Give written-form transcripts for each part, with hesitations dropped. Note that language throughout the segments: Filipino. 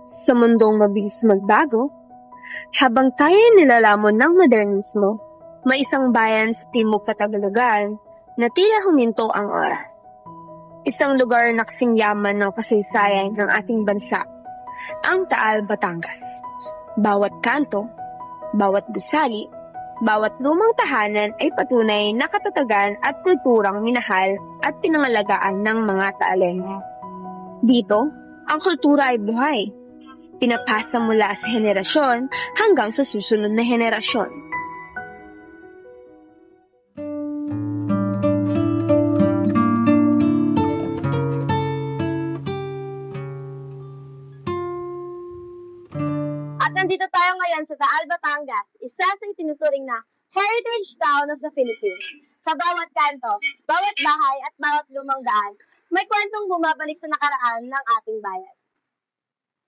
Sa mundong mabilis magbago, habang tayo nilalamon ng modernismo, may isang bayan sa timog Katagalogan na tila huminto ang oras. Isang lugar na kasing yaman ng kasaysayan ng ating bansa, ang Taal, Batangas. Bawat kanto, bawat gusali, bawat lumang tahanan ay patunay na katatagan at kulturang minahal at pinangalagaan ng mga Taalenyo. Dito, ang kultura ay buhay. Pinapasa mula sa henerasyon hanggang sa susunod na henerasyon. At nandito tayo ngayon sa Taal, Batangas, isa sa itinuturing na Heritage Town of the Philippines. Sa bawat kanto, bawat bahay at bawat lumang daan, may kwentong bumabalik sa nakaraan ng ating bayan.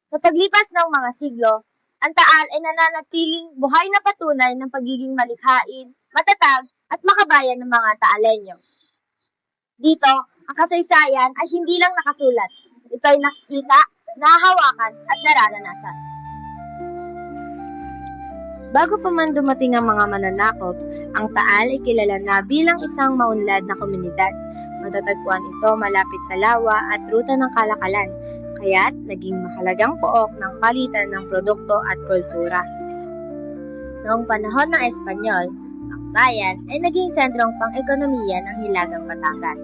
Sa paglipas ng mga siglo, ang Taal ay nananatiling buhay na patunay ng pagiging malikhain, matatag at makabayan ng mga Taalenyo. Dito, ang kasaysayan ay hindi lang nakasulat. Ito ay nakikita, nahahawakan at nararanasan. Bago pa man dumating ang mga mananakop, ang Taal ay kilala na bilang isang maunlad na komunidad. Matatagpuan ito malapit sa lawa at ruta ng kalakalan, kaya't naging mahalagang pook ng palitan ng produkto at kultura. Noong panahon ng Espanyol, ang bayan ay naging sentrong pang-ekonomiya ng Hilagang Batangas.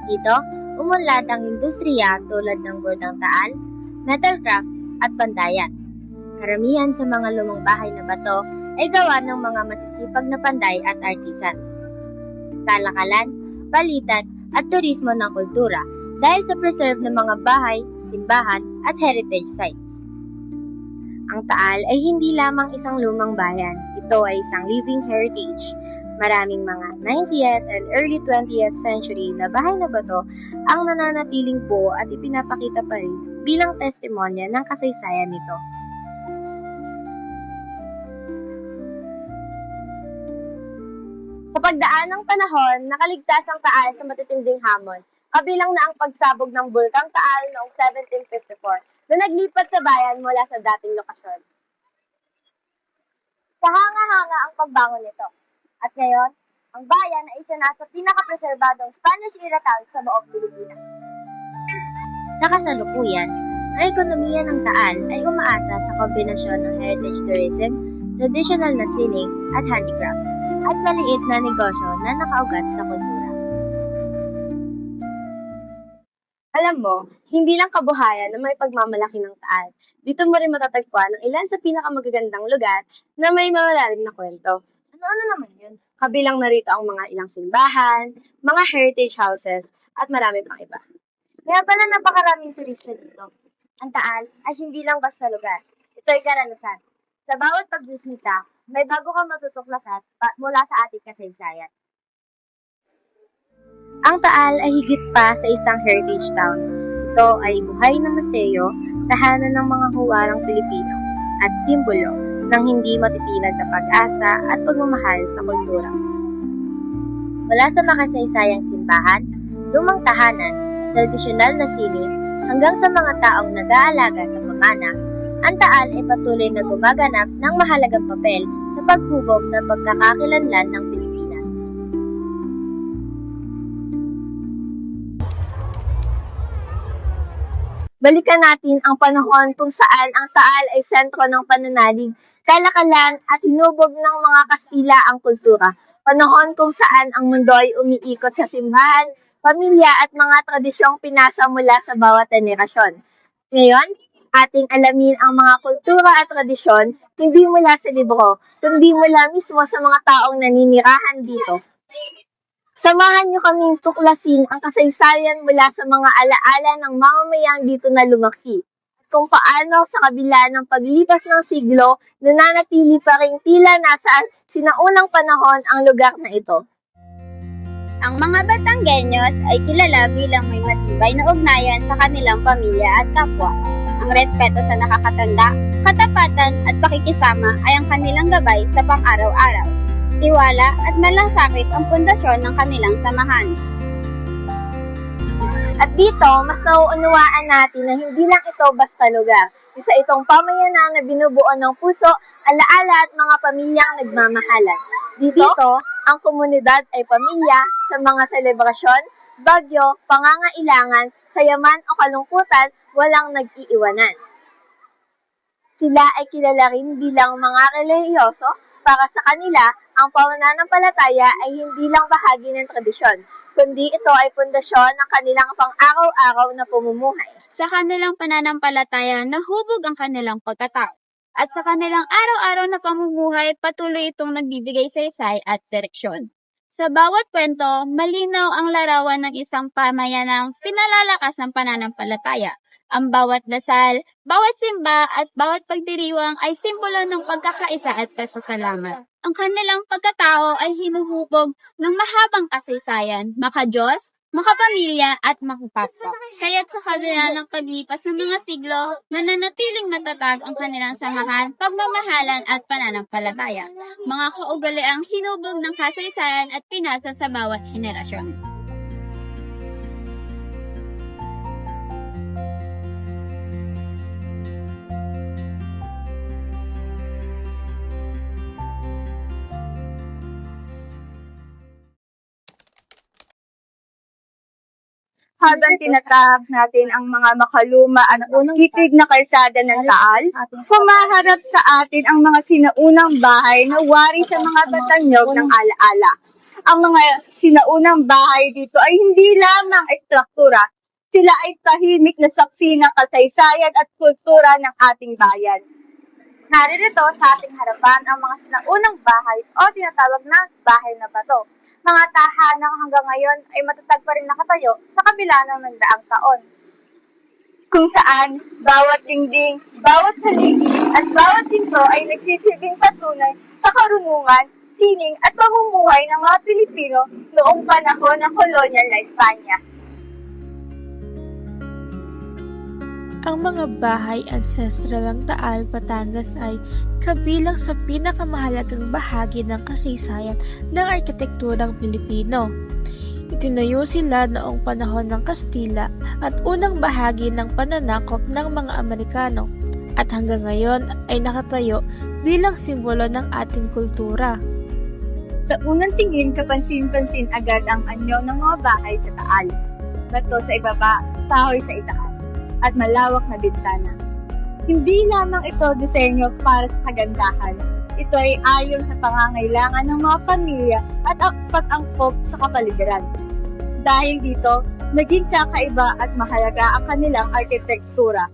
Dito, umunlad ang industriya tulad ng bordang Taal, metalcraft at pandayan. Karamihan sa mga lumang bahay na bato ay gawa ng mga masisipag na panday at artisan. Kalakalan, palitan at turismo ng kultura dahil sa preserve ng mga bahay, simbahan at heritage sites. Ang Taal ay hindi lamang isang lumang bayan, ito ay isang living heritage. Maraming mga 19th and early 20th century na bahay na bato ang nananatiling buo at ipinapakita pa rin bilang testimonya ng kasaysayan nito. Sa pagdaan ng panahon, nakaligtas ang Taal sa matitinding hamon, kabilang na ang pagsabog ng Bulkang Taal noong 1754 na naglipat sa bayan mula sa dating lokasyon. Kahanga-hanga ang pagbangon nito. At ngayon, ang bayan ay isa na sa pinakapreserbadong Spanish-era town sa buong Pilipinas. Sa kasalukuyan, ang ekonomiya ng Taal ay umaasa sa kombinasyon ng heritage tourism, traditional na sining at handicraft, at maliit na negosyo na nakaugat sa kultura. Alam mo, hindi lang kabuhayan na may pagmamalaki ng Taal. Dito mo rin matatagpuan ang ilan sa pinakamagagandang lugar na may malalim na kwento. Ano naman yun? Kabilang narito ang mga ilang simbahan, mga heritage houses, at marami pang iba. Kaya pala napakaraming turista dito. Ang Taal ay hindi lang basta lugar. Ito ay karanasan. Sa bawat pagbisita, may bago kang matutuklasan mula sa ating kasaysayan. Ang Taal ay higit pa sa isang heritage town. Ito ay buhay na museo, tahanan ng mga huwarang Pilipino, at simbolo ng hindi matitinag na pag-asa at pagmamahal sa kultura. Mula sa makasaysayang simbahan, lumang tahanan, tradisyonal na sining, hanggang sa mga taong nag-aalaga sa pamana, ang Taal ay patuloy na gumaganap ng mahalagang papel sa paghubog ng pagkakakilanlan ng Pilipinas. Balikan natin ang panahon kung saan ang Taal ay sentro ng pananalig, kalakalan at hinubog ng mga Kastila ang kultura. Panahon kung saan ang mundo ay umiikot sa simbahan, pamilya at mga tradisyong pinasa mula sa bawat henerasyon. Ngayon, ating alamin ang mga kultura at tradisyon hindi mula sa libro, kundi mula mismo sa mga taong naninirahan dito. Samahan niyo kaming tuklasin ang kasaysayan mula sa mga alaala ng mamamayang dito na lumaki at kung paano sa kabila ng paglipas ng siglo, nananatili pa rin tila nasa sinaunang panahon ang lugar na ito. Ang mga Batanggenyos ay kilala bilang may matibay na ugnayan sa kanilang pamilya at kapwa. Ang respeto sa nakakatanda, katapatan at pakikisama ay ang kanilang gabay sa pang-araw-araw. Tiwala at malasakit ang pundasyon ng kanilang samahan. At dito, mas nauunawaan natin na hindi lang ito basta lugar. Isa itong pamayanan na binubuo ng puso, alaala at mga pamilyang nagmamahalan. Dito, ang komunidad ay pamilya sa mga selebrasyon, bagyo, pangangailangan, sayaman o kalungkutan, walang nag-iiwanan. Sila ay kilala rin bilang mga relihiyoso. Para sa kanila, ang pananampalataya ay hindi lang bahagi ng tradisyon, kundi ito ay pundasyon ng kanilang pang-araw-araw na pamumuhay. Sa kanilang pananampalataya, nahubog ang kanilang pagkatao. At sa kanilang araw-araw na pamumuhay, patuloy itong nagbibigay saysay at direksyon. Sa bawat kwento, malinaw ang larawan ng isang pamayanang pinalalakas ng pananampalataya. Ang bawat dasal, bawat simba at bawat pagdiriwang ay simbolo ng pagkakaisa at pasasalamat. Ang kanilang pagkatao ay hinuhubog ng mahabang kasaysayan, makadiyos, makapamilya at makapatso. Kaya't sa kabila ng paglipas ng mga siglo, nananatiling matatag ang kanilang samahan, pagmamahalan at pananampalataya. Mga kaugaliang hinubog ng kasaysayan at pinasa sa bawat henerasyon. Habang tinatahak natin ang mga makaluma at titig na kalsada ng Taal, humaharap sa atin ang mga sinaunang bahay na wari sa mga batanyog ng alaala. Ang mga sinaunang bahay dito ay hindi lamang estruktura, sila ay tahimik na saksi ng kasaysayan at kultura ng ating bayan. Naririto sa ating harapan ang mga sinaunang bahay o tinatawag na bahay na bato. Mga tahanang hanggang ngayon ay matatag pa rin nakatayo sa kabila ng nagdaang taon. Kung saan, bawat dingding, bawat haligi, at bawat pinto ay nagsisilbing patunay sa karunungan, sining at pamumuhay ng mga Pilipino noong panahon ng kolonyal na Espanya. Ang mga bahay ancestral ng Taal, Batangas ay kabilang sa pinakamahalagang bahagi ng kasaysayan ng arkitekturang Pilipino. Itinayo sila noong panahon ng Kastila at unang bahagi ng pananakop ng mga Amerikano at hanggang ngayon ay nakatayo bilang simbolo ng ating kultura. Sa unang tingin, kapansin-pansin agad ang anyo ng mga bahay sa Taal. Bato sa ibaba, kahoy sa itaas, at malawak na bintana. Hindi lamang ito disenyo para sa kagandahan. Ito ay ayon sa pangangailangan ng mga pamilya at pag-angkop sa kapaligiran. Dahil dito, naging kakaiba at mahalaga ang kanilang arkitektura.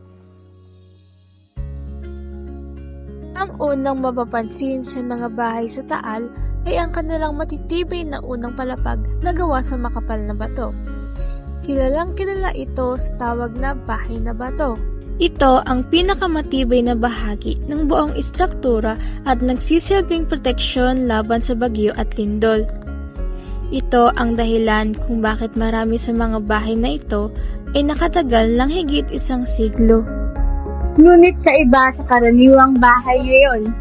Ang unang mapapansin sa mga bahay sa Taal ay ang kanilang matitibay na unang palapag na gawa sa makapal na bato. Kilalang kilala ito sa tawag na bahay na bato. Ito ang pinakamatibay na bahagi ng buong istruktura at nagsisilbing proteksyon laban sa bagyo at lindol. Ito ang dahilan kung bakit marami sa mga bahay na ito ay nakatagal ng higit 1 siglo. Ngunit kaiba sa karaniwang bahay ngayon,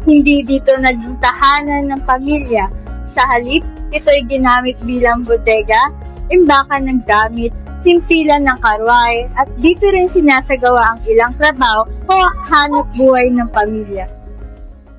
hindi dito naging tahanan ng pamilya. Sa halip, ito ay ginamit bilang bodega, imbakan ng gamit, himpilan ng karway, at dito rin sinasagawa ang ilang trabaho o hanap buhay ng pamilya.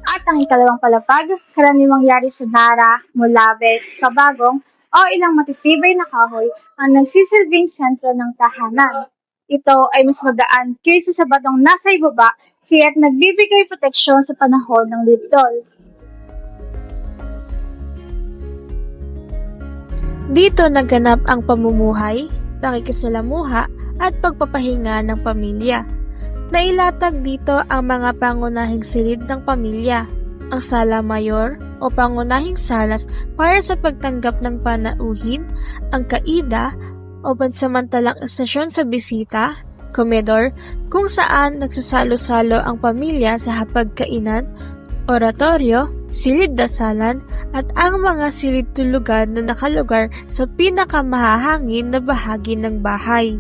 At ang ikalawang palapag, karaniwang yari sa Nara, Mulabet, Kabagong, o ilang matitibay na kahoy ang nagsisilbing sentro ng tahanan. Ito ay mas magaan kaysa sa batong nasa ibaba, kaya't nagbibigay proteksyon sa panahon ng lindol. Dito naganap ang pamumuhay, pakikisalamuha at pagpapahinga ng pamilya. Nailatag dito ang mga pangunahing silid ng pamilya, ang sala mayor o pangunahing salas para sa pagtanggap ng panauhin, ang kaida o pansamantalang estasyon sa bisita, komedor, kung saan nagsasalo-salo ang pamilya sa hapagkainan, oratorio, silid dasalan, at ang mga silid tulugan na nakalugar sa pinakamahahangin na bahagi ng bahay.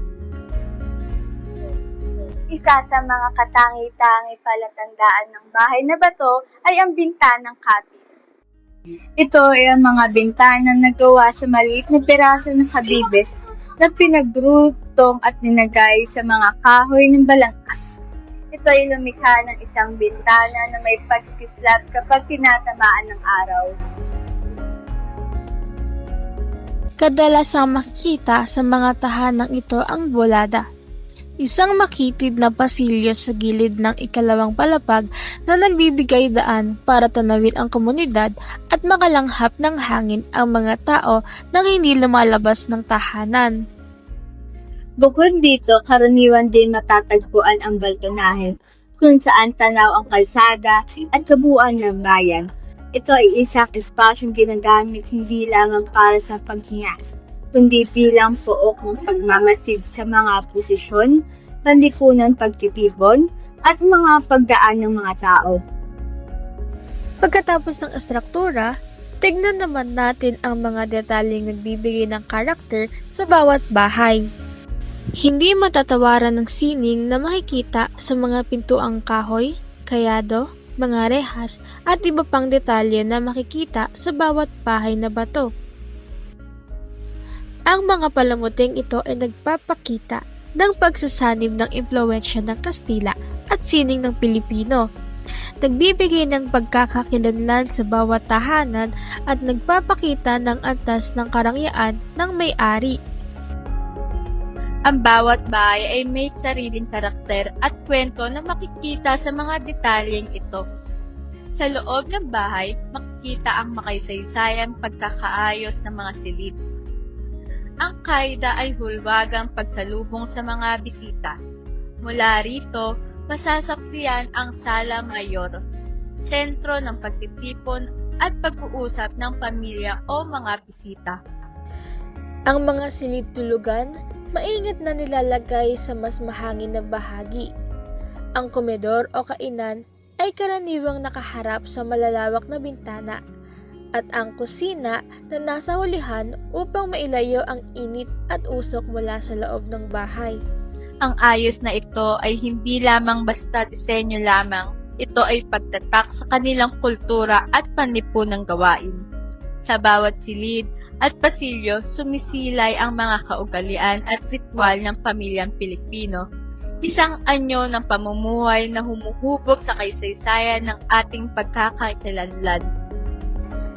Isa sa mga katangi-tangi palatandaan ng bahay na bato ay ang bintanang kapis. Ito ay ang mga bintana na nagawa sa maliit na piraso ng habibe na pinagrutong at ninagay sa mga kahoy ng balangkas. Ito ay lumikha ng isang bintana na may pagkislap kapag tinatamaan ng araw. Kadalasang makikita sa mga tahanang ito ang bolada, isang makitid na pasilyo sa gilid ng ikalawang palapag na nagbibigay daan para tanawin ang komunidad at makalanghap ng hangin ang mga tao nang hindi lumalabas ng tahanan. Bukod dito, karaniwan din matatagpuan ang balkonahe kung saan tanaw ang kalsada at kabuuan ng bayan. Ito ay isang espasyong ginagamit hindi lamang para sa paghinga, kundi bilang pook ng pagmamasid sa mga posisyon, panlipunan, pagtitipon, at mga pagdaan ng mga tao. Pagkatapos ng estruktura, tignan naman natin ang mga detalyeng nagbibigay ng karakter sa bawat bahay. Hindi matatawaran ng sining na makikita sa mga pintuang kahoy, kayado, mga rehas at iba pang detalye na makikita sa bawat bahay na bato. Ang mga palamuting ito ay nagpapakita ng pagsasanib ng impluwensya ng Kastila at sining ng Pilipino. Nagbibigay ng pagkakakilanlan sa bawat tahanan at nagpapakita ng antas ng karangyaan ng may-ari. Ang bawat bahay ay may sariling karakter at kwento na makikita sa mga detalyeng ito. Sa loob ng bahay, makikita ang makasaysayang pagkakaayos ng mga silid. Ang kaida ay hulwagang pagsalubong sa mga bisita. Mula rito, masasaksiyan ang Sala Mayor, sentro ng pagtitipon at pag-uusap ng pamilya o mga bisita. Ang mga silid tulugan, maingat na nilalagay sa mas mahangin na bahagi. Ang komedor o kainan ay karaniwang nakaharap sa malalawak na bintana at ang kusina na nasa hulihan upang mailayo ang init at usok mula sa loob ng bahay. Ang ayos na ito ay hindi lamang basta disenyo lamang, ito ay pagtatak sa kanilang kultura at panlipunang gawain. Sa bawat silid at pasilyo, sumisilay ang mga kaugalian at ritual ng pamilyang Pilipino. Isang anyo ng pamumuhay na humuhubog sa kaysaysayan ng ating pagkakakilanlan.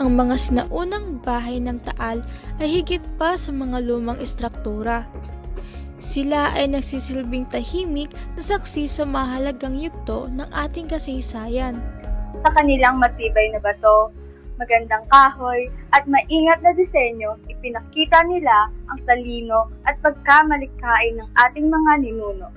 Ang mga sinaunang bahay ng Taal ay higit pa sa mga lumang estruktura. Sila ay nagsisilbing tahimik na saksi sa mahalagang yugto ng ating kasaysayan. Sa kanilang matibay na bato, magandang kahoy, at maingat na disenyo, ipinakita nila ang talino at pagkamalikhain ng ating mga ninuno.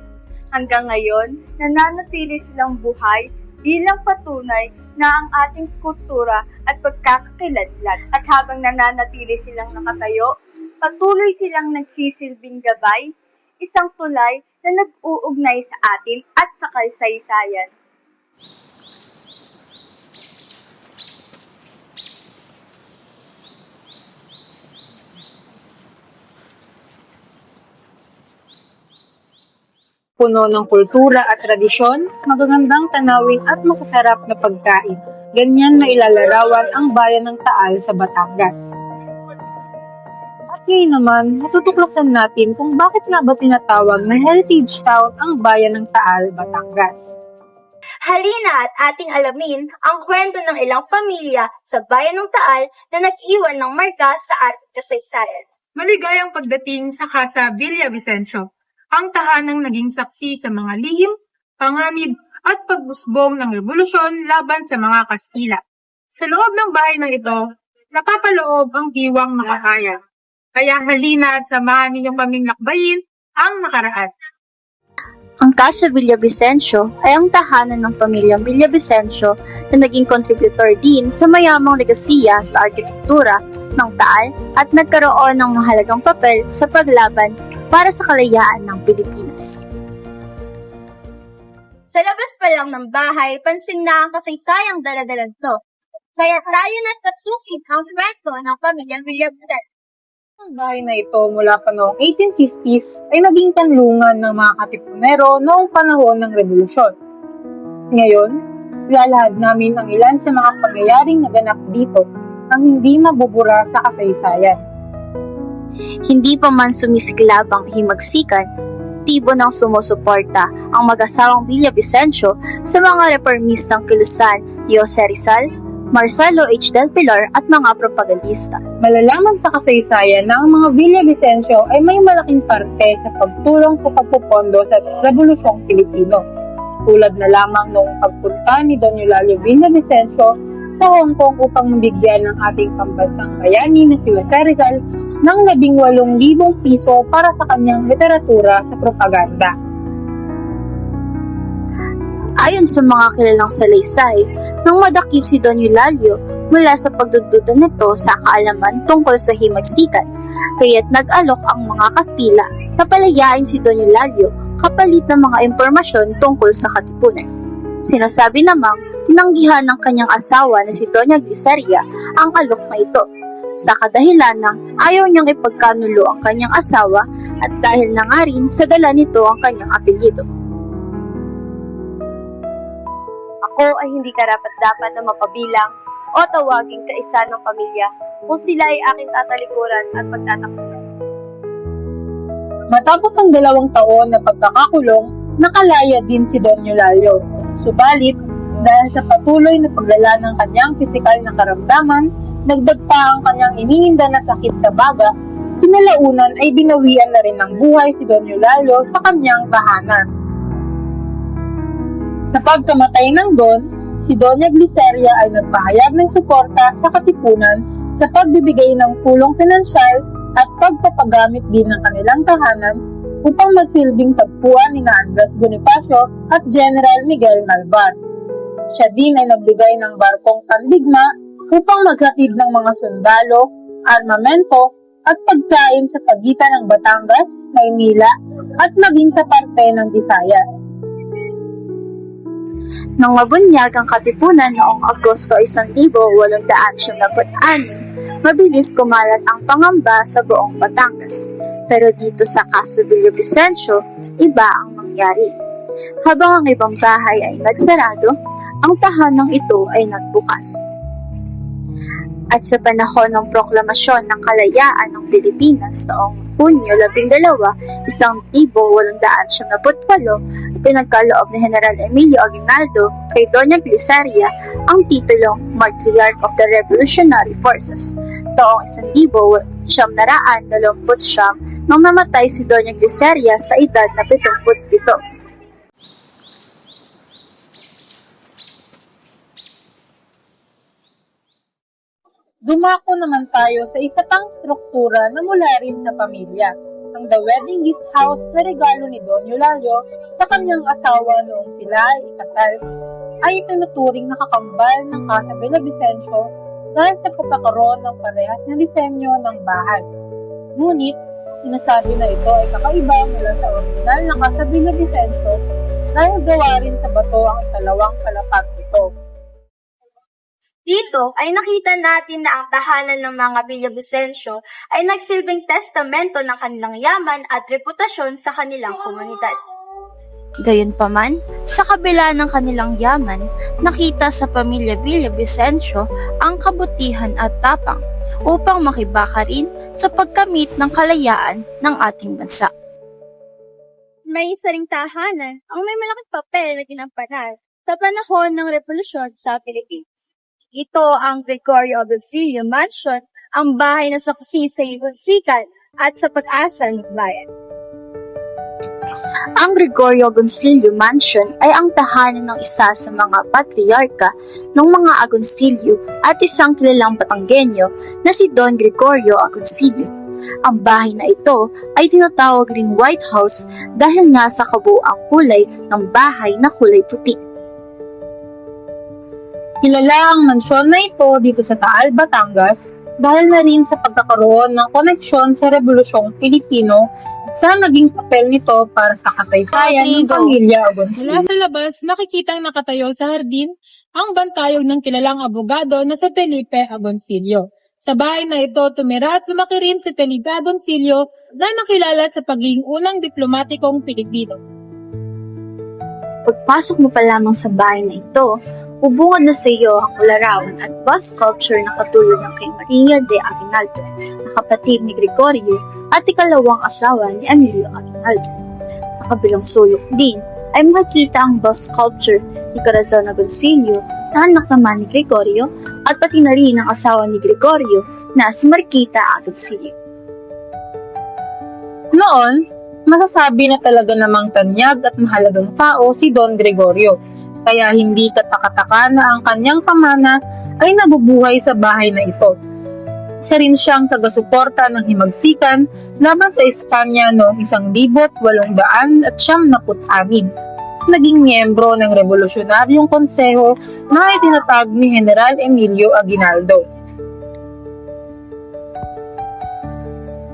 Hanggang ngayon, nananatili silang buhay bilang patunay na ang ating kultura at pagkakakilanlan. At habang nananatili silang nakatayo, patuloy silang nagsisilbing gabay, isang tulay na nag-uugnay sa atin at sa kasaysayan. Puno ng kultura at tradisyon, magagandang tanawin at masasarap na pagkain. Ganyan mailalarawan ang bayan ng Taal sa Batangas. At ngayon naman, natutuklasan natin kung bakit nga ba tinatawag na Heritage Town ang bayan ng Taal, Batangas. Halina at ating alamin ang kwento ng ilang pamilya sa bayan ng Taal na nag-iwan ng marka sa ating kasaysayan. Maligayang pagdating sa Casa Villa Vicencio, ang tahanang naging saksi sa mga lihim, panganib at pagbusbong ng revolusyon laban sa mga Kastila. Sa loob ng bahay na ito, napapaloob ang diwang makakaya. Kaya halina at samahan ninyong kaming lakbayin ang nakaraan. Ang Casa Villa Vicencio ay ang tahanan ng pamilyang Villa Vicencio na naging contributor din sa mayamang legasiya sa arkitektura ng Taal at nagkaroon ng mahalagang papel sa paglaban para sa kalayaan ng Pilipinas. Sa labas pa lang ng bahay, pansin na ang kasaysayang daladalan to. Kaya tayo na't pasukin ang kwento ng pamilyang Villa Vicencio. Ang bahay na ito mula pa noong 1850s ay naging kanlungan ng mga katipunero noong panahon ng revolusyon. Ngayon, ilalahad namin ang ilan sa mga pangyayaring naganap dito ang hindi mabubura sa kasaysayan. Hindi pa man sumisiklab ang himagsikan, aktibo ng sumusuporta ang mag-asawang Villavicencio sa mga reformistang kilusan ni Jose Rizal, Marcelo H. Del Pilar at mga propagandista. Malalaman sa kasaysayan na ang mga Villavicencio ay may malaking parte sa pagtulong sa pagpupondo sa Rebolusyong Pilipino. Tulad na lamang noong pagpunta ni Don Eulalio Villavicencio sa Hong Kong upang mabigyan ng ating pambansang bayani na si Jose Rizal ng 18,000 piso para sa kanyang literatura sa propaganda. Ayon sa mga kilalang salaysay, nang madakip si Don Eulalio mula sa pagdududa nito sa kaalaman tungkol sa himagsikan, kaya't nag-alok ang mga Kastila na palayain si Don Eulalio kapalit ng mga impormasyon tungkol sa katipunan. Sinasabi namang tinanggihan ng kanyang asawa na si Doña Gliceria ang alok na ito, sa kadahilan ng ayaw niyang ipagkanulo ang kanyang asawa at dahil na nga rin sa dala nito ang kanyang apelyido. Ako ay hindi karapat-dapat na mapabilang o tawaging kaisa ng pamilya kung sila ay aking tatalikuran at pagtataksilan. Matapos ang 2 taon na pagkakakulong, nakalaya din si Don Eulalio. Subalit, dahil sa patuloy na paglala ng kanyang pisikal na karamdaman, nagdag pa ang kanyang iniinda na sakit sa baga, kinalaunan ay binawian na rin ng buhay si Don Eulalio sa kanyang tahanan. Sa pagkamatay ng Don, si Doña Gliceria ay nagpahayag ng suporta sa katipunan sa pagbibigay ng tulong pinansyal at pagpapagamit din ng kanilang tahanan upang magsilbing tagpuan ni Andres Bonifacio at General Miguel Malvar. Siya din ay nagbigay ng barkong pandigma upang maghatid ng mga sundalo, armamento at pagkain sa pagitan ng Batangas, Maynila at maging sa parte ng Visayas. Nang mabunyag ang katipunan noong Agosto 1896, mabilis kumalat ang pangamba sa buong Batangas. Pero dito sa Caso Villavicencio, iba ang nangyari. Habang ang ibang bahay ay nagsarado, ang tahanang ito ay nagbukas. At sa panahon ng proklamasyon ng kalayaan ng Pilipinas noong Hunyo 12, 1898, pinagkaloob ni General Emilio Aguinaldo kay Doña Gliceria ang titulong Matriarch of the Revolutionary Forces. Taong 1929 nang namatay si Doña Gliceria sa edad na 77. Dumako naman tayo sa isa pang struktura na mula rin sa pamilya, ang The Wedding Gift House na regalo ni Don Eulalio sa kanyang asawa noong sila ay ikasal, ay itinuturing na kakambal ng Casa Villavicencio dahil sa pagkakaroon ng parehas na disenyo ng bahay. Ngunit, sinasabi na ito ay kakaiba mula sa original na Casa Villavicencio dahil gawa rin sa bato ang ikalawang palapag nito. Dito ay nakita natin na ang tahanan ng mga Villavicencio ay nagsilbing testamento ng kanilang yaman at reputasyon sa kanilang komunidad. Gayunpaman, sa kabila ng kanilang yaman, nakita sa pamilya Villavicencio ang kabutihan at tapang upang makibaka rin sa pagkamit ng kalayaan ng ating bansa. May isa ring tahanan ang may malaking papel na ginampanan sa panahon ng revolusyon sa Pilipinas. Ito ang Gregorio Agoncillo Mansion, ang bahay na saksi sa himagsikan at sa pag-asa ng bayan. Ang Gregorio Agoncillo Mansion ay ang tahanan ng isa sa mga patriarka ng mga Agoncillo at isang kilalang Batanggenyo na si Don Gregorio Agoncillo. Ang bahay na ito ay tinatawag ring White House dahil nga sa kabuuang kulay ng bahay na kulay puti. Kilala ang mansyon na ito dito sa Taal, Batangas dahil na rin sa pagkakaroon ng koneksyon sa Rebolusyong Pilipino at sa naging papel nito para sa kasaysayan ng pamilya Agoncillo. Mula sa labas, makikitang nakatayo sa hardin ang bantayog ng kilalang abogado na si Felipe Agoncillo. Sa bahay na ito, tumira at lumaki rin si Felipe Agoncillo na nakilala sa pagiging unang diplomatikong Pilipino. Pagpasok mo pa lamang sa bahay na ito, Bubungad na sa iyo ang larawan at bust sculpture na katulad ng kay Maria de Aguinaldo, na kapatid ni Gregorio at ikalawang asawa ni Emilio Aguinaldo. Sa kabilang sulok din ay makikita ang bust sculpture ni Corazon Agoncillo na anak naman ni Gregorio at pati na rin ang asawa ni Gregorio na si Marquita Agoncillo. Noon, masasabi na talaga namang tanyag at mahalagang tao si Don Gregorio, kaya hindi katakataka na ang kanyang pamana ay nabubuhay sa bahay na ito. Isa rin siyang taga-suporta ng himagsikan laban sa Espanya noong 1896. Naging miyembro ng Revolusyonaryong Konseho na itinatag ni General Emilio Aguinaldo.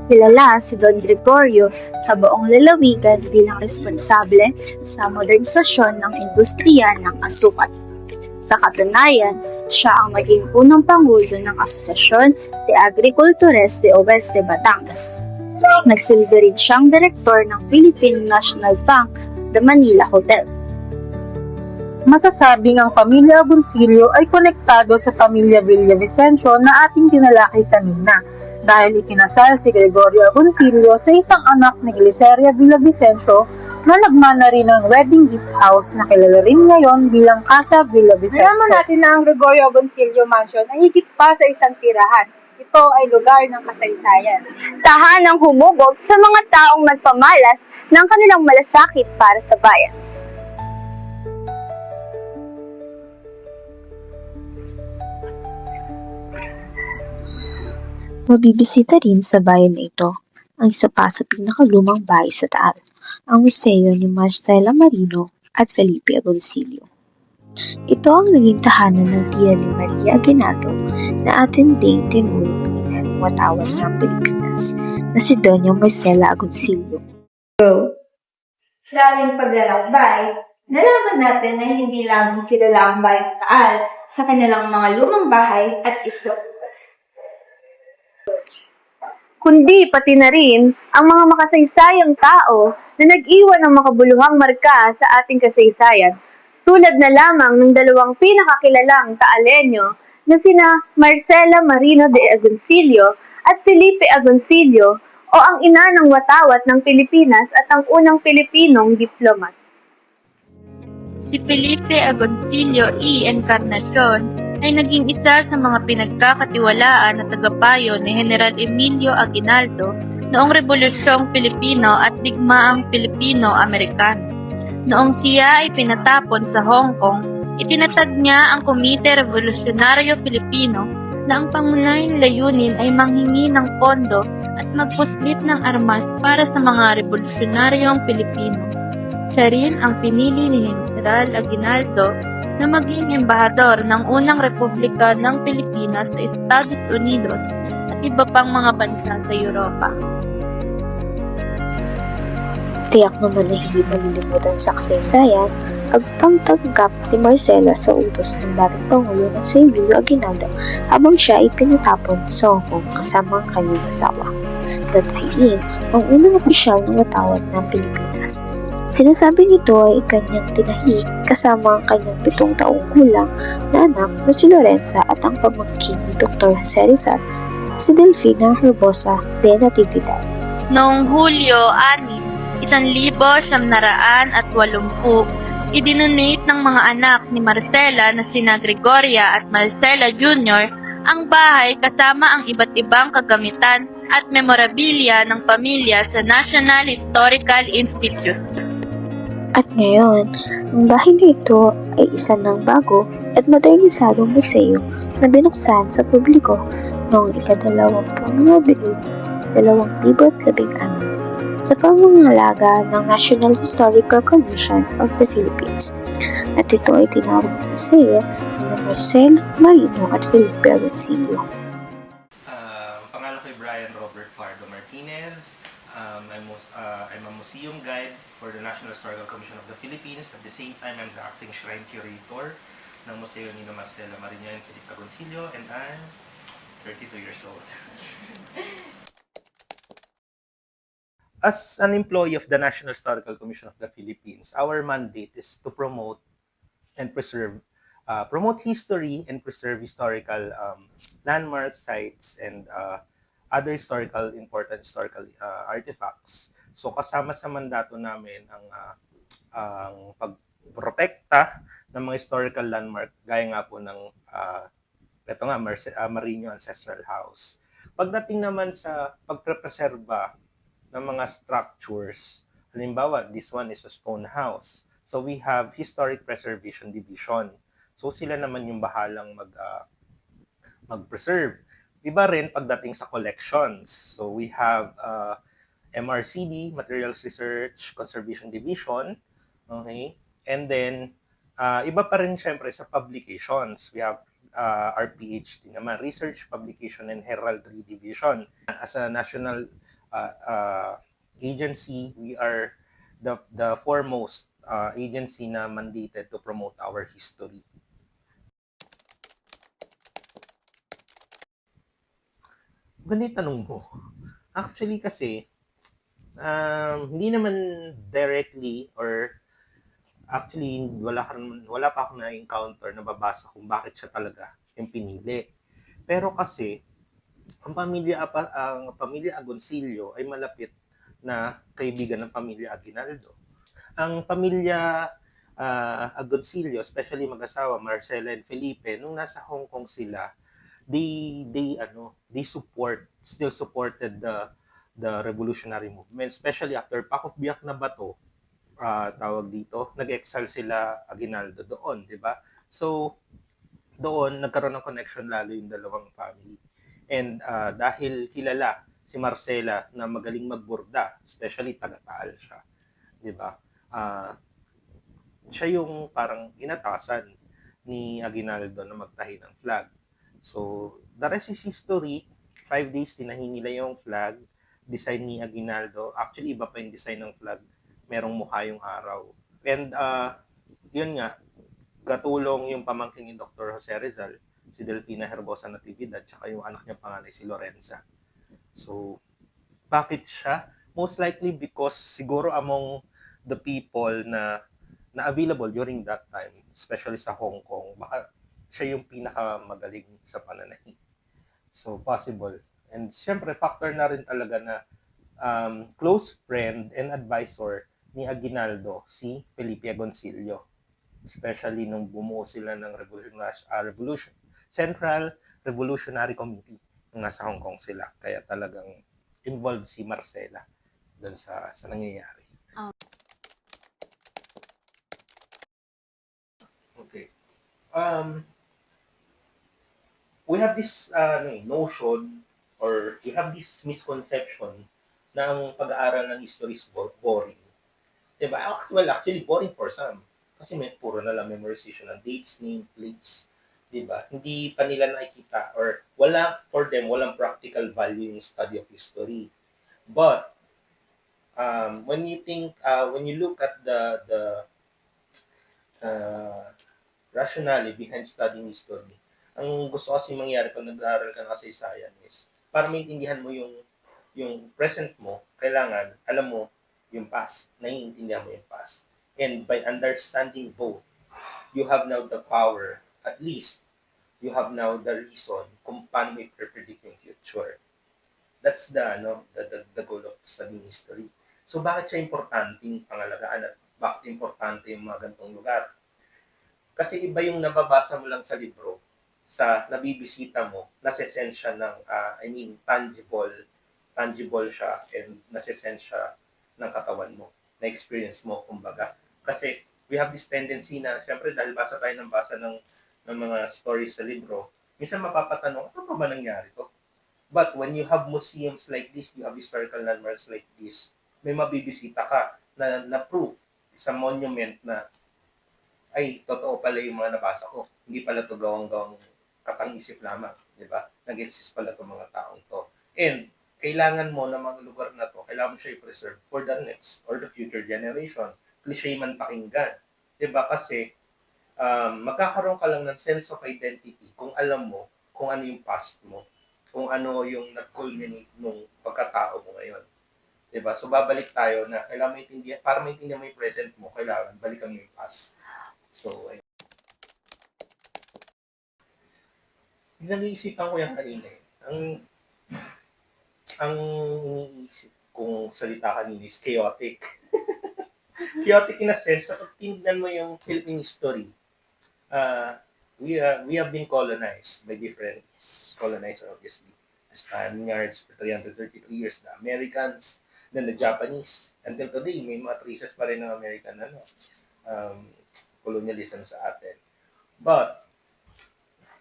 Kilala si Don Gregorio sa buong lalawigan bilang responsable sa modernisasyon ng industriya ng asukal. Sa katunayan, siya ang maging unang pangulo ng Asosasyon de Agricultores de Oeste Batangas. Nagsilbi rin siyang direktor ng Philippine National Bank, the Manila Hotel. Masasabing ang pamilya Agoncillo ay konektado sa pamilya Villavicencio na ating tinalakay kanina, dahil ikinasal si Gregorio Agoncillo sa isang anak ni Gliceria Villavicencio na nagmana rin ng wedding gift house na kilala rin ngayon bilang Casa Villavicencio. Nalaman natin na ang Gregorio Agoncillo Mansion ay higit pa sa isang tirahan. Ito ay lugar ng kasaysayan. Tahanang humubog sa mga taong nagpamalas ng kanilang malasakit para sa bayan. Mabibisita rin sa bayan na ito ang isa pa sa pinakalumang bahay sa Taal, ang museo ni Marcela Marino at Felipe Agoncillo. Ito ang naging tahanan ng tiya ni Maria Aguinaldo na atin ding tinuring ng watawat ng Pilipinas na si Doña Marcela Agoncillo. Sa aming paglalakbay, nalaman natin na hindi lamang kilala ang bayang Taal sa kanilang mga lumang bahay at isla, kundi pati na rin ang mga makasaysayang tao na nag-iwan ng makabuluhang marka sa ating kasaysayan, tulad na lamang ng dalawang pinakakilalang Taalenyo na sina Marcela Marino de Agoncillo at Felipe Agoncillo, o ang ina ng watawat ng Pilipinas at ang unang Pilipinong diplomat. Si Felipe Agoncillo y Encarnacion ay naging isa sa mga pinagkakatiwalaan na tagapayo ni General Emilio Aguinaldo noong Rebolusyong Pilipino at Digmaang Pilipino-Amerikano. Noong siya ay pinatapon sa Hong Kong, itinatag niya ang Komite Revolusyonaryo Pilipino na ang pangunahing layunin ay manghingi ng pondo at magpuslit ng armas para sa mga revolusyonaryong Pilipino. Siya rin ang pinili ni General Aguinaldo na maging embahador ng unang Republika ng Pilipinas sa Estados Unidos at iba pang mga bansa sa Europa. Tiyak naman na hindi malilimutan sa kasaysayan ang pagtanggap ni Marcela sa utos ng dating Pangulo ng si Emilio Aguinaldo habang siya ay pinatapon sa Hong Kong kasama ang kanyang asawa. Datahin ang unang opisyal ng watawat ng Pilipinas. Sinasabi nito ay kanyang tinahi kasama ang kanyang 7 taong gulang na anak na si Lorenza at ang pamangkin ni Dr. Jose Rizal, si Delfina Herbosa de Natividad. Noong Hulyo 6, 1980, idinonate ng mga anak ni Marcela na sina Gregoria at Marcela Jr. ang bahay kasama ang iba't ibang kagamitan at memorabilia ng pamilya sa National Historical Institute. At ngayon, ang bahay na ito ay isa ng bago at modernisadong museo na binuksan sa publiko noong ika-20 Abril 2016 sa pamangalaga ng National Historical Commission of the Philippines. At ito ay tinawag ng museo ni Marcela Marino at Felipe Agoncillo. Pangalan ko ay Brian Robert Fardo Martinez. I'm a museum guide for the National Historical Commission of the Philippines. At the same time, I'm the acting shrine curator ng Museo ni Marcela Marino and Felipe Agoncillo, and I'm 32 years old. As an employee of the National Historical Commission of the Philippines, our mandate is to promote and preserve promote history and preserve historical landmarks, sites, and other important historical artifacts. So kasama sa mandato namin ang pagprotekta ng mga historical landmark gaya nga po ng ito nga, Marino Ancestral House. Pagdating naman sa pagprepreserba ng mga structures, halimbawa, this one is a stone house. So we have Historic Preservation Division. So sila naman yung bahalang mag-preserve. Iba rin pagdating sa collections. So we have MRCD, Materials Research Conservation Division. Okay? And then, iba pa rin syempre sa publications. We have our PhD naman, Research, Publication, and Heraldry Division. As a national agency, we are the foremost agency na mandated to promote our history. Ganito tanong mo. Actually kasi, hindi naman directly or actually, wala pa akong na-encounter na babasa kung bakit siya talaga yung pinili. Pero kasi, ang pamilya Agoncillo ay malapit na kaibigan ng pamilya Aguinaldo. Ang pamilya Agoncillo, especially mag-asawa Marcela and Felipe, nung nasa Hong Kong sila, they still supported the revolutionary movement, especially after Pac of Biak na Bato, tawag dito, nag-exile sila Aguinaldo doon, di ba? So, doon, nagkaroon ng connection lalo yung dalawang family. And dahil kilala si Marcela na magaling magburda, especially taga-Taal siya, di ba? Siya yung parang inatasan ni Aguinaldo na magtahi ng flag. So, the rest is history. 5 days, tinahi nila yung flag, design ni Aguinaldo. Actually, iba pa yung design ng flag, merong mukha yung araw. And yun nga, katulong yung pamangkin ni Dr. Jose Rizal, si Delfina Herbosa Natividad, tsaka yung anak niya panganay si Lorenza. So, bakit siya? Most likely because siguro among the people na available during that time, especially sa Hong Kong, baka siya yung pinakamagaling sa pananahi. So, possible. And syempre, factor na rin talaga na close friend and advisor ni Aguinaldo, si Felipe Agoncillo. Especially nung bumuo sila ng Central Revolutionary Committee nung nasa Hong Kong sila. Kaya talagang involved si Marcela doon sa nangyayari. Okay. We have this notion or we have this misconception na ang pag-aaral ng history is boring. Diba? Well, actually, boring for some. Kasi puro na lang memorization ng dates, name, plates. Diba? Hindi pa nila nakikita or for them, walang practical value yung study of history. But, when you look at the rationale behind studying history, ang gusto kasi mangyari pag nag-aaral ka ng kasaysayan is, para maintindihan mo yung present mo, kailangan alam mo yung past, naiintindihan mo yung past. And by understanding both, you have now the power, at least, you have now the reason kung paano mo i-predict yung future. That's the goal of studying history. So bakit siya importanteng pangalagaan at bakit importante yung mga ganitong lugar? Kasi iba yung nababasa mo lang sa libro, sa nabibisita mo, nase-sense siya ng, tangible siya and nase-sense siya ng katawan mo, na experience mo, kumbaga. Kasi we have this tendency na, syempre dahil basa tayo ng basa ng mga stories sa libro, minsan mapapatanong, ano ba nangyari to? But when you have museums like this, you have historical landmarks like this, may mabibisita ka na proof sa monument na ay, totoo pala yung mga nabasa ko. Hindi pala to gawang-gawang katang-isip lamang, di ba? Nag-exist pala itong mga taong to. And, kailangan mo na mga lugar na to, kailangan mo siya i-preserve for the next or the future generation. Cliché man pakinggan. Di ba? Kasi, magkakaroon ka lang ng sense of identity kung alam mo kung ano yung past mo, kung ano yung nag-culminate nung pagkatao mo ngayon. Di ba? So, babalik tayo na kailangan maintindihan, para maintindihan mo yung present mo, kailangan balikan mo yung past. So, Nag-iisipan ko yan kanina eh. Ang iniisip kong salita kanina is chaotic. Chaotic in a sense na pag tinignan mo yung Philippine history, we have been colonized by different colonizers, obviously. The Spaniards for 333 years, the Americans, then the Japanese. Until today, may mga traces pa rin ng American colonialism sa atin. But,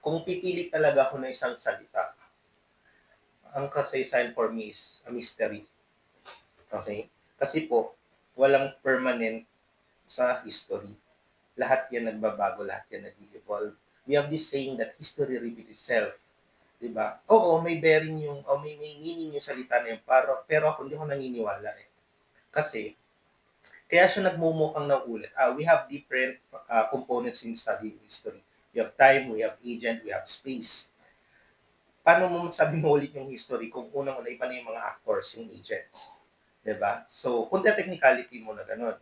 kung pipili talaga ako ng isang salita, ang kasaysayan for me is a mystery. Okay? Kasi po, walang permanent sa history. Lahat yan nagbabago, lahat yan nag-evolve. We have this saying that history repeats itself. Diba? Oo, may bearing yung, may meaning yung salita na yun, pero ako hindi ako naniniwala eh. Kasi, kaya siya nagmumukhang naulit. We have different components in studying history. We have time, we have agent, we have space. Paano mo masabi mo ulit yung history kung unang-una iba na yung mga actors, yung agents? Diba? So, kung technicality mo na ganun.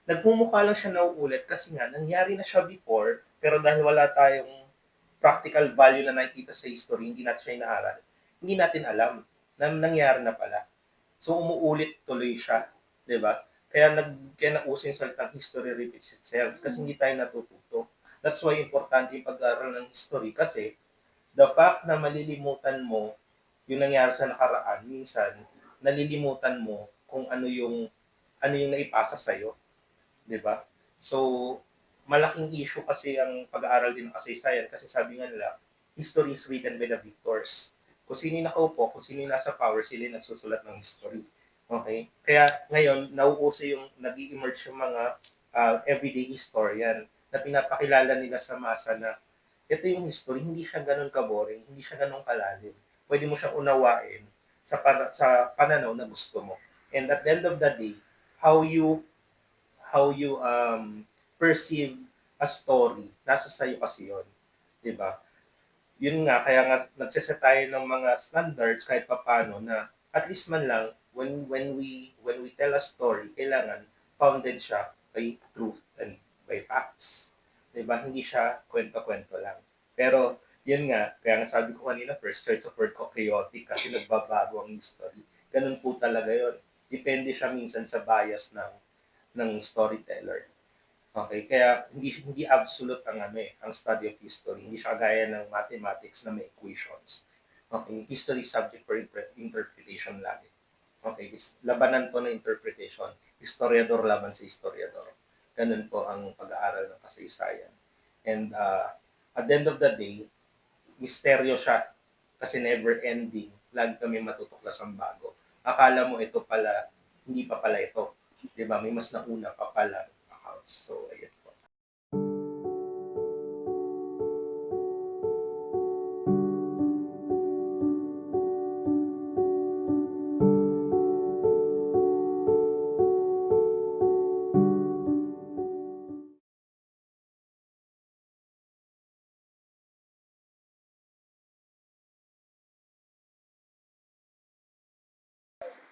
Nagmumukha lang siya nauulit kasi nga, nangyari na siya before, pero dahil wala tayong practical value na nakikita sa history, hindi natin siya inaaral, hindi natin alam na nangyari na pala. So, umuulit tuloy siya. Diba? Kaya nauso yung salitang history repeats itself kasi hindi tayo natututo. That's why importante yung pag-aaral ng history kasi the fact na malilimutan mo yung nangyari sa nakaraan, minsan nalilimutan mo kung ano yung naipasa sa'yo. Diba? So, malaking issue kasi ang pag-aaral din ng kasaysayan kasi sabi nga nila, history is written by the victors. Kung sino yung nakaupo, kung sino yung nasa power, sila yung nagsusulat ng history. Okay? Kaya ngayon, nauuso yung nag-emerge yung mga everyday historian na pinapakilala nila sa masa na ito yung history, hindi siya ganun ka-boring, hindi siya ganun kalalim. Pwede mo siyang unawain sa pananaw na gusto mo. And at the end of the day, how you perceive a story, nasa sayo kasi yun. Diba? Yun nga, kaya nga nagsiset tayo ng mga standards kahit papano na at least man lang, when we tell a story, kailangan founded siya by truth and by facts. Diba? Hindi siya kwento-kwento lang. Pero, yun nga, kaya nga sabi ko kanina, first choice of word ko, chaotic, kasi nagbabago ang history. Ganun po talaga yun. Depende siya minsan sa bias ng storyteller. Okay, kaya hindi absolute ang study of history. Hindi siya gaya ng mathematics na may equations. Okay, history subject for interpretation lagi. Okay, labanan to na interpretation. Historiador laban sa historiador. Ganun po ang pag-aaral ng kasaysayan. And at the end of the day, misteryo siya kasi never ending. Lagi kami matutuklas ang bago. Akala mo ito pala, hindi pa pala ito. Diba? May mas nauna pa pala accounts. So, ayun po.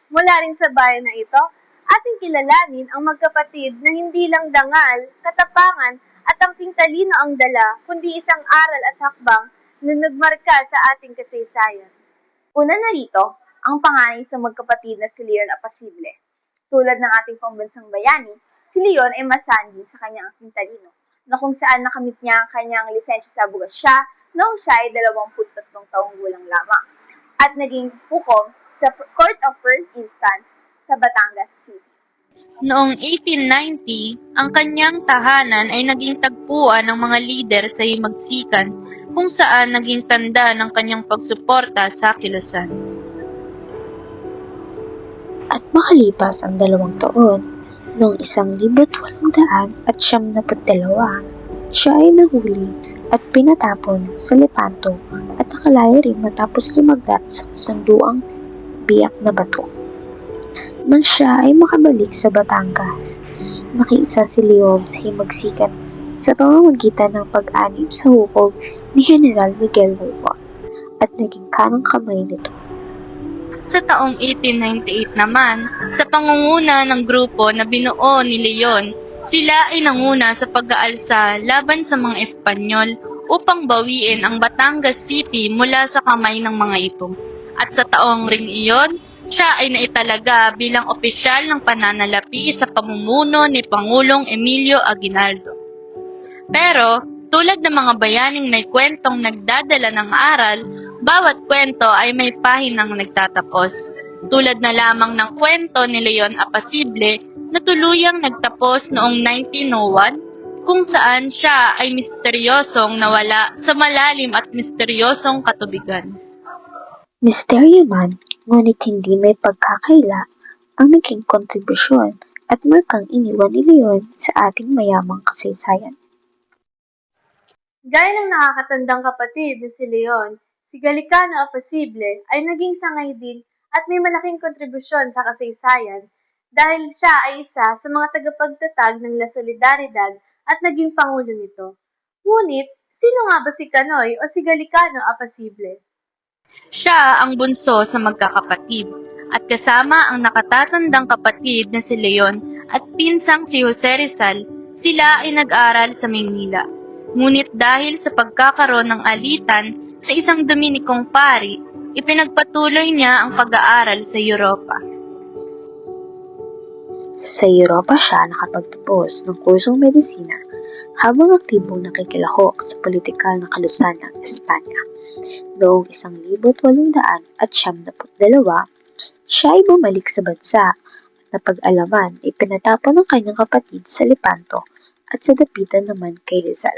Mula rin sa bayan na ito, ating kilalanin ang magkapatid na hindi lang dangal, katapangan at amping talino ang dala, kundi isang aral at hakbang na nagmarka sa ating kasaysayan. Una na rito, ang panganay sa magkapatid na si Leon Apasible. Tulad ng ating pambansang bayani, si Leon ay masandi sa kanyang amping talino, na kung saan nakamit niya ang kanyang lisensya sa abogasya noong siya ay 23 taong gulang lamang, at naging hukom sa Court of First Instance sa Batangas City. Noong 1890, ang kanyang tahanan ay naging tagpuan ng mga lider sa himagsikan kung saan naging tanda ng kanyang pagsuporta sa kilusan. At makalipas ang 2 taon, noong 1872, siya ay nahuli at pinatapon sa Lepanto at nakalaya rin matapos lumagat sa kasunduang biyak na bato. Nang siya ay makabalik sa Batangas, nakiisa si Leon sa himagsikan sa pamamagitan ng pag-anib sa hukog ni General Miguel Volvon at naging kanang kamay nito. Sa taong 1898 naman, sa pangunguna ng grupo na binuo ni Leon, sila ay nanguna sa pag-aalsa laban sa mga Espanyol upang bawiin ang Batangas City mula sa kamay ng mga ito. At sa taong ring iyon, siya ay naitalaga bilang opisyal ng pananalapi sa pamumuno ni Pangulong Emilio Aguinaldo. Pero, tulad ng mga bayaning may kwentong nagdadala ng aral, bawat kwento ay may pahinang nagtatapos. Tulad na lamang ng kwento ni Leon Apasible na tuluyang nagtapos noong 1901 kung saan siya ay misteryosong nawala sa malalim at misteryosong katubigan. Misteryo man, ngunit hindi may pagkakaila ang naging kontribusyon at markang iniwan ni Leon sa ating mayamang kasaysayan. Gaya ng nakakatandang kapatid na si Leon, si Galicano Apasible ay naging sangay din at may malaking kontribusyon sa kasaysayan dahil siya ay isa sa mga tagapagtatag ng La Solidaridad at naging pangulo nito. Ngunit, sino nga ba si Kanoy o si Galicano Apasible? Siya ang bunso sa magkakapatid at kasama ang nakatatandang kapatid na si Leon at pinsang si Jose Rizal, sila ay nag-aral sa Maynila. Ngunit dahil sa pagkakaroon ng alitan sa isang Dominikong pari, ipinagpatuloy niya ang pag-aaral sa Europa. Sa Europa siya nakapagtapos ng kursong medisina habang aktibong nakikilahok sa politikal na kalusan ng Espanya. Noong 1892, siya ay bumalik sa bansa at napag-alaman ay pinatapon ng kanyang kapatid sa Lepanto at sa dapitan naman kay Rizal.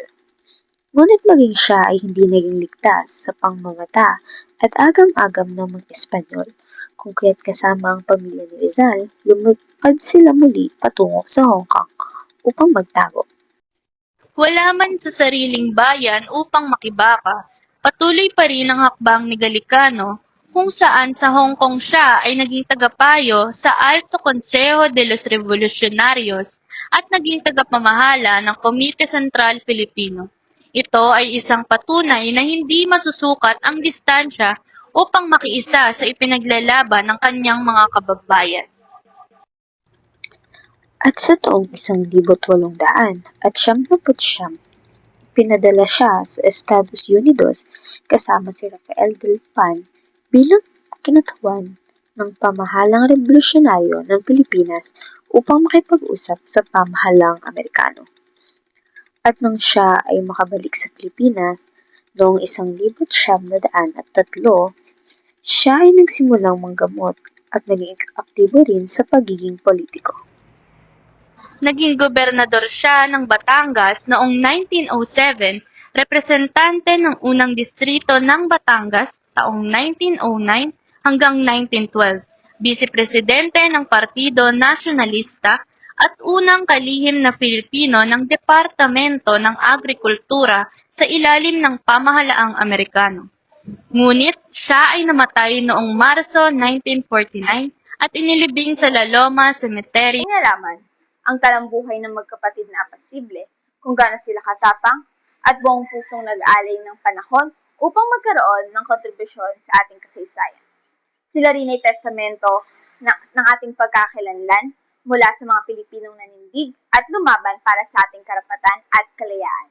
Ngunit maging siya ay hindi naging ligtas sa pangmamata at agam-agam ng mga Espanyol, kung kaya't kasama ang pamilya ni Rizal, lumipad sila muli patungo sa Hong Kong upang magtago. Wala man sa sariling bayan upang makibaka, patuloy pa rin ang hakbang ni Galicano kung saan sa Hong Kong siya ay naging tagapayo sa Alto Consejo de los Revolucionarios at naging tagapamahala ng Komite Sentral Filipino. Ito ay isang patunay na hindi masusukat ang distansya upang makiisa sa ipinaglalaban ng kanyang mga kababayan. At sa taong 1879, pinadala siya sa Estados Unidos kasama si Rafael del Pan bilang kinatawan ng pamahalang revolusyonaryo ng Pilipinas upang makipag-usap sa pamahalang Amerikano. At nang siya ay makabalik sa Pilipinas noong 1903, siya ay nagsimulang manggamot at naging aktibo rin sa pagiging politiko. Naging gobernador siya ng Batangas noong 1907, representante ng unang distrito ng Batangas taong 1909 hanggang 1912, vice-presidente ng Partido Nacionalista at unang kalihim na Filipino ng Departamento ng Agrikultura sa ilalim ng pamahalaang Amerikano. Ngunit siya ay namatay noong Marso 1949 at inilibing sa La Loma Cemetery. Inalaman ang talambuhay ng magkapatid na Apasible kung gaano sila katapang at buong pusong nag-aalay ng panahon upang magkaroon ng kontribusyon sa ating kasaysayan. Sila rin ay testamento ng ating pagkakakilanlan mula sa mga Pilipinong nanindig at lumaban para sa ating karapatan at kalayaan.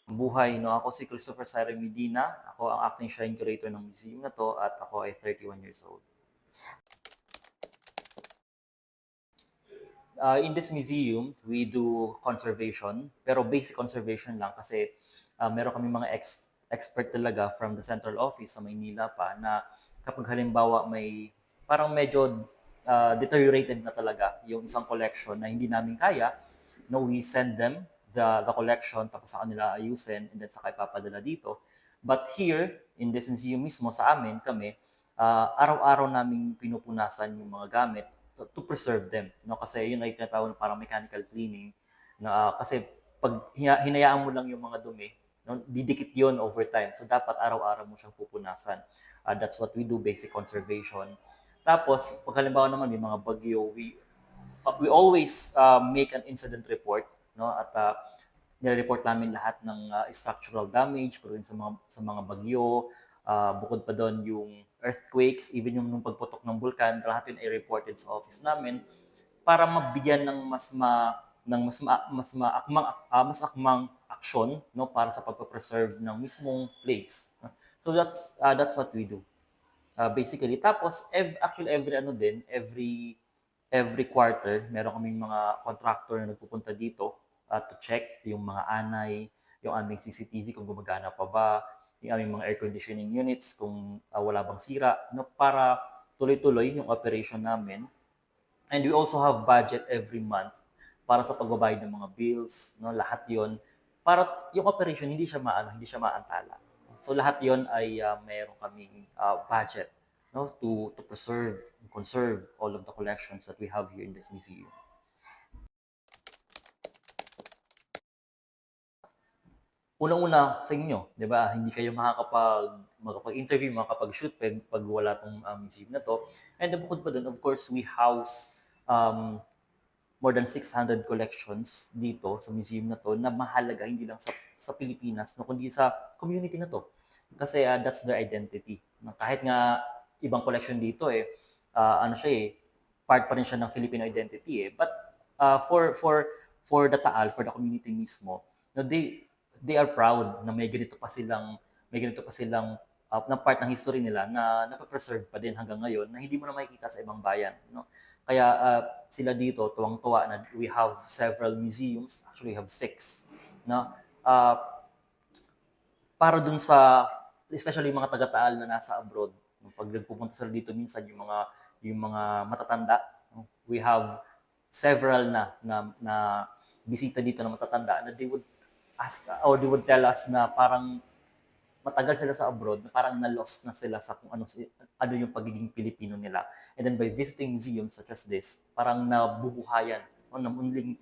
Buhay, no? Ako si Christopher Cyril Medina. Ako ang acting shrine curator ng museum na to at ako ay 31 years old. In this museum, we do conservation, pero basic conservation lang kasi meron kami mga expert talaga from the central office sa Maynila pa na kapag halimbawa may parang medyo deteriorated na talaga yung isang collection na hindi namin kaya, no, we send them the collection tapos sa kanila ayusin and then saka ipapadala dito. But here, in this museum mismo sa amin, kami, araw-araw naming pinupunasan yung mga gamit to preserve them, no, kasi yun ay tinatawag na parang mechanical cleaning na kasi pag hinayaan mo lang yung mga dumi, no, didikit yun over time, so dapat araw-araw mo siyang pupunasan. That's what we do, basic conservation. Tapos pag halimbawa naman may mga bagyo, we always make an incident report, no, at nire-report namin lahat ng structural damage pero sa mga bagyo. Bukod pa doon yung earthquakes, even yung nung pagputok ng bulkan, lahat yun ay reported sa office namin para mabigyan ng mas akmang action, no, para sa pagpe-preserve ng mismong place. No? So that's what we do. Basically, tapos actually every quarter, meron kaming mga contractor na nagpupunta dito to check yung mga anay, yung aming CCTV kung gumagana pa ba, yung aming mga air conditioning units kung wala bang sira, no, para tuloy-tuloy yung operation namin. And we also have budget every month para sa pagbabayad ng mga bills, no, lahat 'yon para yung operation hindi siya maantala. So lahat 'yon ay mayroon kaming budget, no, to preserve and conserve all of the collections that we have here in this museum. Unang-una sa inyo, 'di ba? Hindi kayo makakapag-interview, makakapag-shoot pag wala tong museum na to. And bukod pa doon, of course, we house more than 600 collections dito sa museum na to na mahalaga hindi lang sa Pilipinas, no, kundi sa community na to. Kasi that's their identity. Kahit nga ibang collection dito part pa rin siya ng Filipino identity But for the Taal, for the community mismo, no, they are proud na may ganito pa silang na part ng history nila na nape-preserve pa din hanggang ngayon na hindi mo na makikita sa ibang bayan, no? Kaya sila dito tuwang-tuwa na we have several museums, actually we have 6, no? Para dun sa especially yung mga taga-Taal na nasa abroad, pag nagpupunta sila dito minsan yung mga matatanda, no? We have several na bisita dito na matatanda na they would ask or they would tell us na parang matagal sila sa abroad, na parang na-lost na sila sa kung ano yung pagiging Pilipino nila. And then by visiting museums such as this, parang nabubuhayan, o na muling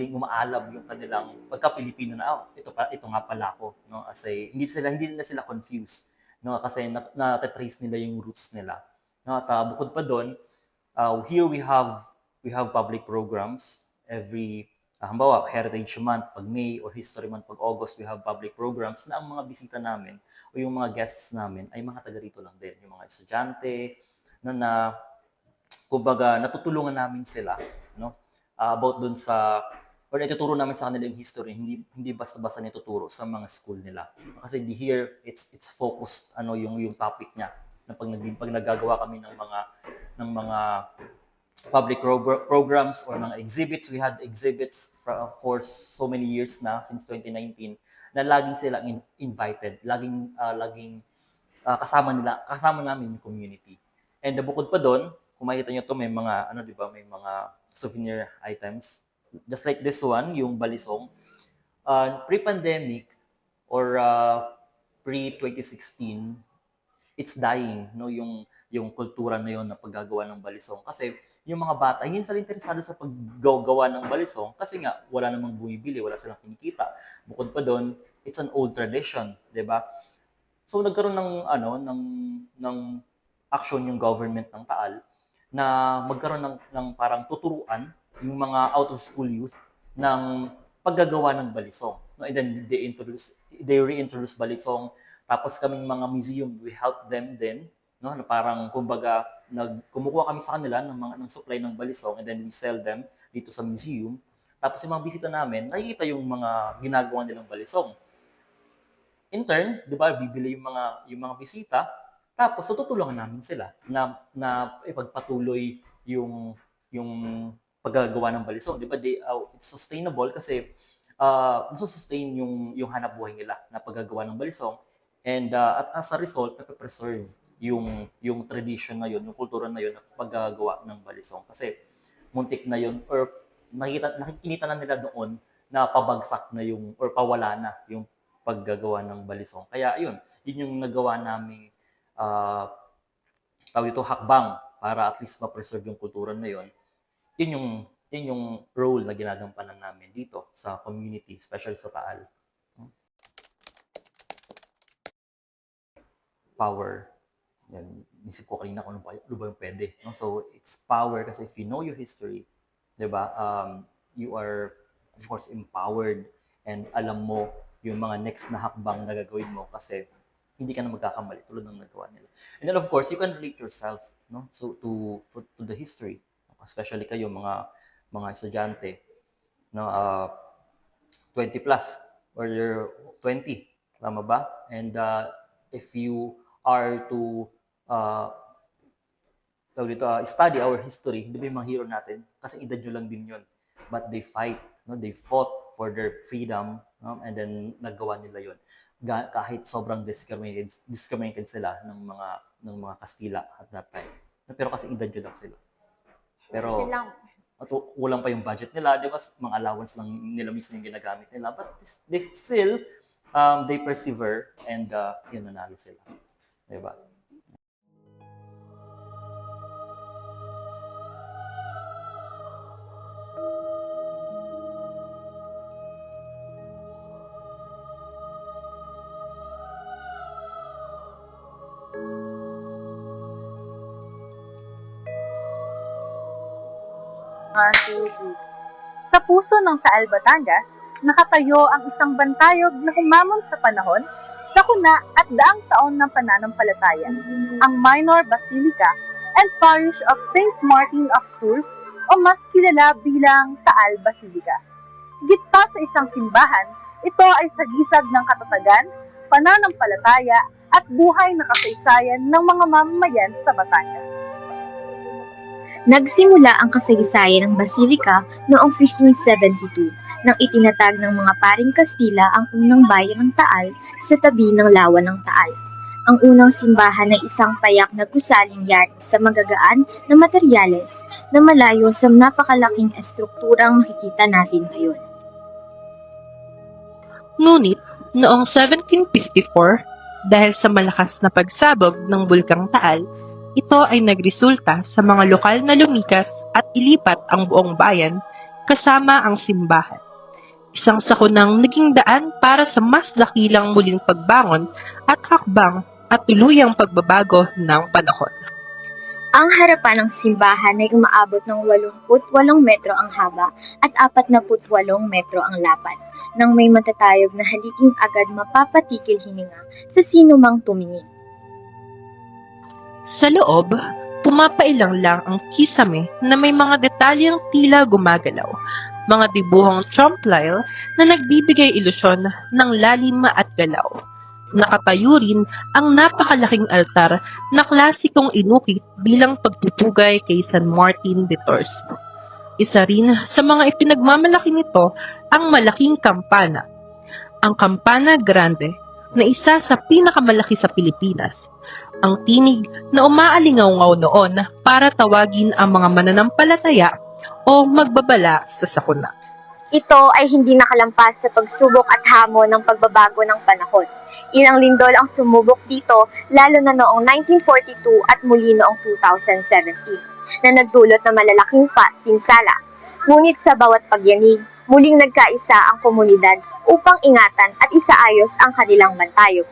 umaalab yung kanilang pagka-Pilipino na, ito nga pala ako, no? Kasi hindi na sila confused, no? Kasi na-trace nila yung roots nila. No? At bukod pa doon, here we have public programs every halimbawa, Heritage Month pag May or History Month pag August, we have public programs na ang mga bisita namin o yung mga guests namin ay mga taga rito lang din. Yung mga estudyante na kumbaga natutulungan namin sila, no? About dun sa or ituturo namin sa kanila yung history, hindi basta-basta nituturo sa mga school nila. Kasi here it's focused yung topic niya na pag naggagawa kami ng mga public programs or mga exhibits. We had exhibits for so many years na, since 2019, na laging silang invited, laging kasama namin yung community. And bukod pa doon, kung makita nyo to, may mga may mga souvenir items. Just like this one, yung balisong. Pre-pandemic or pre-2016, it's dying, no, yung kultura na yon na paggagawa ng balisong. Kasi yung mga bata, hindi sila interesado sa paggawa ng balisong kasi nga wala namang bumibili, wala silang kinikita. Bukod pa doon, it's an old tradition, 'di ba? So nagkaroon ng action yung government ng Taal na magkaroon ng parang tuturuan yung mga out of school youth ng paggagawa ng balisong. No, and then they reintroduce balisong. Tapos kaming mga museum, we help them din, no, na parang kumbaga kumukuha kami sa kanila ng supply ng balisong and then we sell them dito sa museum. Tapos yung mga bisita namin, nakikita yung mga ginagawa nilang balisong. In turn, 'di ba, bibili yung mga bisita, tapos tutulungan namin sila na ipagpatuloy yung paggagawa ng balisong, 'di ba? It's sustainable kasi sustain yung hanap buhay nila na paggagawa ng balisong. And at as a result, nape-preserve yung tradition na yun, yung kultura na yun, na paggagawa ng balisong. Kasi muntik na yun, or nakikita na nila doon na pabagsak na yung, or pawala na yung paggagawa ng balisong. Kaya yun yung nagawa naming hakbang para at least ma-preserve yung kultura na yun. Yun yung role na ginagampanan namin dito sa community, especially sa Taal. Power. Yan, isip ko kanina kung ano ba yung pwede. No? So, it's power kasi if you know your history, di ba, you are, of course, empowered and alam mo yung mga next na hakbang na gagawin mo kasi hindi ka na magkakamali tulad ng nagawa nila. And then, of course, you can relate yourself, no, so to the history, especially kayo mga estudyante, no, 20 plus, or you're 20. Tama ba? And if you are to study our history, hindi ba yung mga hero natin? Kasi edad nyo lang din yun. But they fight. No? They fought for their freedom, no? And then nagawa nila yun. Kahit sobrang discriminated sila ng mga Kastila at that time. Pero kasi edad nyo lang sila. Pero kulang pa yung budget nila, di ba? Mga allowance lang nila mismo yung ginagamit nila. But they still, they persevere and yun, nanalo sila. Di ba? Sa puso ng Taal, Batangas, nakatayo ang isang bantayog na humamon sa panahon, sakuna at daang taon ng pananampalataya, ang Minor Basilica and Parish of St. Martin of Tours o mas kilala bilang Taal Basilica. Higit pa sa isang simbahan, ito ay sagisag ng katatagan, pananampalataya at buhay na kasaysayan ng mga mamamayan sa Batangas. Nagsimula ang kasaysayan ng Basilika noong 1572 nang itinatag ng mga paring Kastila ang unang bayan ng Taal sa tabi ng lawa ng Taal. Ang unang simbahan ay isang payak na gusaling yari sa magagaan na materyales na malayo sa napakalaking estrukturang makikita natin ngayon. Ngunit, noong 1754, dahil sa malakas na pagsabog ng Bulkang Taal, ito ay nagresulta sa mga lokal na lumikas at ilipat ang buong bayan kasama ang simbahan. Isang sakunang naging daan para sa mas dakilang muling pagbangon at hakbang at tuluyang pagbabago ng panahon. Ang harapan ng simbahan ay umaabot ng 88 metro ang haba at 48 metro ang lapad, nang may matatayog na haliging agad mapapatikil hininga sa sino mang tumingin. Sa loob, pumapailang lang ang kisame na may mga detalyeng tila gumagalaw, mga dibuhang trompe-l'oeil na nagbibigay ilusyon ng lalim at galaw. Nakatayo rin ang napakalaking altar na klasikong inukit bilang pagpupugay kay San Martin de Tours. Isa rin sa mga ipinagmamalaki nito ang malaking kampana. Ang Campana Grande na isa sa pinakamalaki sa Pilipinas. Ang tinig na umaalingaw-ngaw noon para tawagin ang mga mananampalataya o magbabala sa sakuna. Ito ay hindi nakalampas sa pagsubok at hamon ng pagbabago ng panahon. Ilang lindol ang sumubok dito lalo na noong 1942 at muli noong 2017 na nagdulot ng malalaking pinsala. Ngunit sa bawat pagyanig, muling nagkaisa ang komunidad upang ingatan at isaayos ang kanilang bantayog.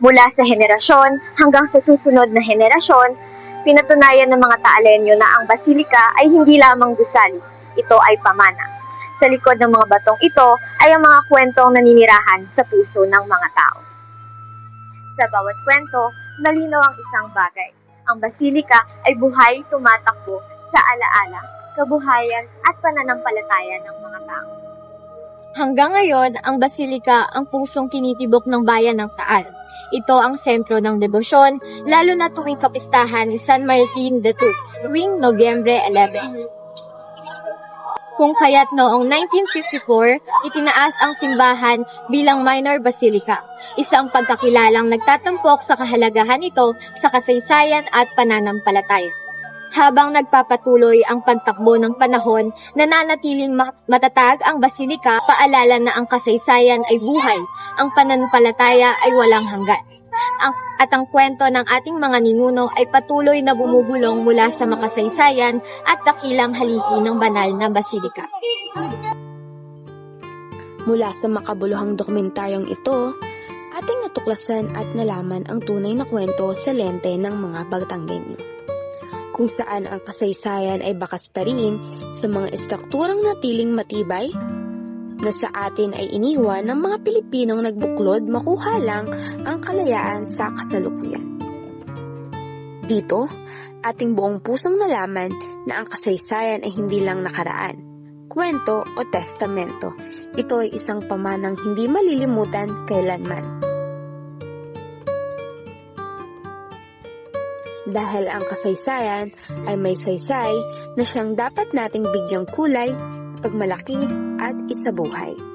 Mula sa henerasyon hanggang sa susunod na henerasyon, pinatunayan ng mga Taalenyo na ang Basilika ay hindi lamang gusali, ito ay pamana. Sa likod ng mga batong ito ay ang mga kwentong naninirahan sa puso ng mga tao. Sa bawat kwento, malinaw ang isang bagay. Ang Basilika ay buhay tumatakbo sa alaala, kabuhayan at pananampalataya ng mga tao. Hanggang ngayon, ang Basilika ang pusong tinitibok ng bayan ng Taal. Ito ang sentro ng debosyon, lalo na tuwing kapistahan ni San Martin de Tours tuwing Nobyembre 11. Kung kaya't noong 1954, itinaas ang simbahan bilang Minor Basilica, isang pagkakilalang nagtatampok sa kahalagahan nito sa kasaysayan at pananampalataya. Habang nagpapatuloy ang pagtakbo ng panahon, nananatiling matatag ang Basilika, paalala na ang kasaysayan ay buhay, ang pananampalataya ay walang hanggan. At ang kwento ng ating mga ninuno ay patuloy na bumubulong mula sa makasaysayan at dakilang haligi ng banal na Basilika. Mula sa makabuluhang dokumentaryong ito, ating natuklasan at nalaman ang tunay na kwento sa lente ng mga Batanggenyo, kung saan ang kasaysayan ay bakas pa rin sa mga estrukturang natiling matibay na sa atin ay iniwan ng mga Pilipinong nagbuklod makuha lang ang kalayaan sa kasalukuyan. Dito, ating buong pusong nalaman na ang kasaysayan ay hindi lang nakaraan, kwento o testamento. Ito ay isang pamanang hindi malilimutan kailanman. Dahil ang kasaysayan ay may saysay na siyang dapat nating bigyang kulay, pagmalaki at isabuhay.